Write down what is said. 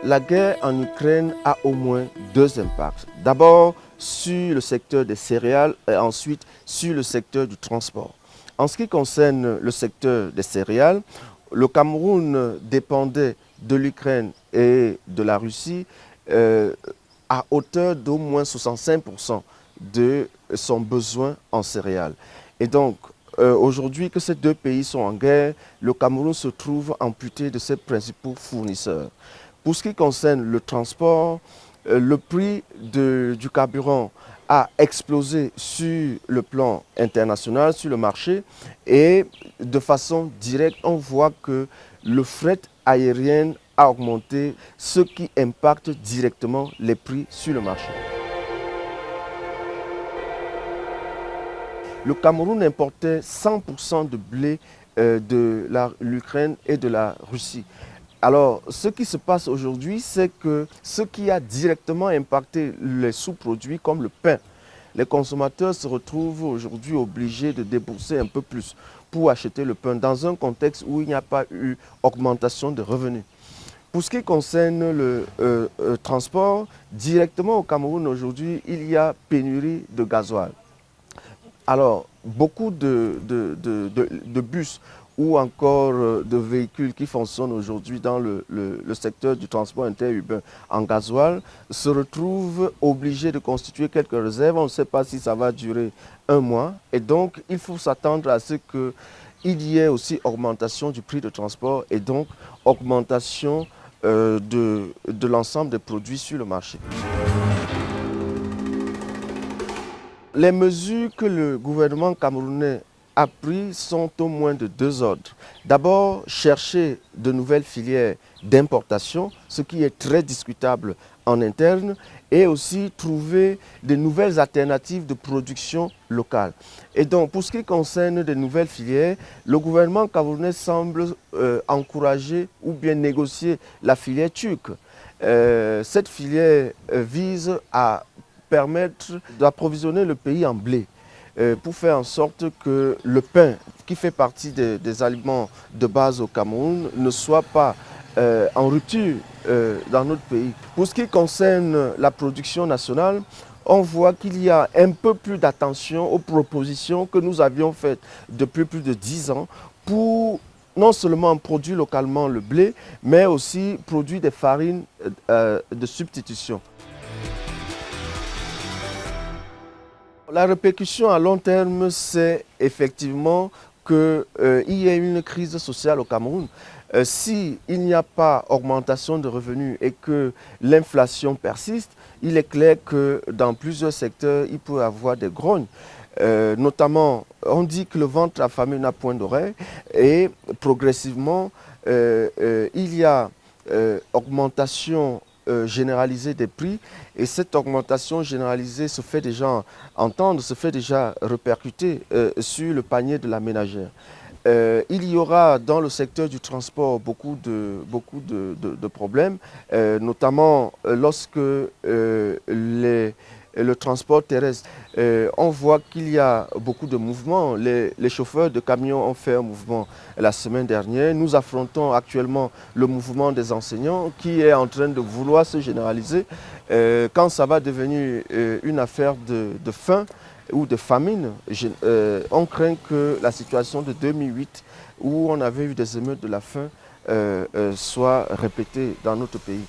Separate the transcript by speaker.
Speaker 1: La guerre en Ukraine a au moins deux impacts. D'abord sur le secteur des céréales et ensuite sur le secteur du transport. En ce qui concerne le secteur des céréales, le Cameroun dépendait de l'Ukraine et de la Russie à hauteur d'au moins 65% de son besoin en céréales. Et donc, aujourd'hui que ces deux pays sont en guerre, le Cameroun se trouve amputé de ses principaux fournisseurs. Pour ce qui concerne le transport, le prix du carburant a explosé sur le plan international, sur le marché, et de façon directe, on voit que le fret aérien a augmenté, ce qui impacte directement les prix sur le marché. Le Cameroun importait 100% de blé de l'Ukraine et de la Russie. Alors, ce qui se passe aujourd'hui, c'est que ce qui a directement impacté les sous-produits comme le pain, les consommateurs se retrouvent aujourd'hui obligés de débourser un peu plus pour acheter le pain dans un contexte où il n'y a pas eu augmentation de revenus. Pour ce qui concerne le transport, directement au Cameroun aujourd'hui, il y a pénurie de gasoil. Alors, beaucoup de bus ou encore de véhicules qui fonctionnent aujourd'hui dans le secteur du transport interurbain en gasoil se retrouvent obligés de constituer quelques réserves. On ne sait pas si ça va durer un mois. Et donc, il faut s'attendre à ce qu'il y ait aussi augmentation du prix de transport et donc augmentation de l'ensemble des produits sur le marché. Les mesures que le gouvernement camerounais a prises sont au moins de deux ordres. D'abord, chercher de nouvelles filières d'importation, ce qui est très discutable en interne, et aussi trouver de nouvelles alternatives de production locale. Et donc, pour ce qui concerne de nouvelles filières, le gouvernement camerounais semble encourager ou bien négocier la filière turque. Cette filière vise à permettre d'approvisionner le pays en blé pour faire en sorte que le pain, qui fait partie des aliments de base au Cameroun, ne soit pas en rupture dans notre pays. Pour ce qui concerne la production nationale, on voit qu'il y a un peu plus d'attention aux propositions que nous avions faites depuis plus de 10 ans pour non seulement produire localement le blé, mais aussi produire des farines de substitution. La répercussion à long terme, c'est effectivement qu'il y ait une crise sociale au Cameroun. S'il n'y a pas augmentation de revenus et que l'inflation persiste, il est clair que dans plusieurs secteurs, il peut y avoir des grognes. Notamment, on dit que le ventre affamé n'a point d'oreille et progressivement, il y a augmentation généralisée des prix et cette augmentation généralisée se fait déjà entendre, se fait déjà répercuter sur le panier de la ménagère. Il y aura dans le secteur du transport beaucoup de problèmes, notamment lorsque le transport terrestre, on voit qu'il y a beaucoup de mouvements. Les chauffeurs de camions ont fait un mouvement la semaine dernière. Nous affrontons actuellement le mouvement des enseignants qui est en train de vouloir se généraliser. Quand ça va devenir une affaire de faim ou de famine, on craint que la situation de 2008, où on avait eu des émeutes de la faim, soit répétée dans notre pays.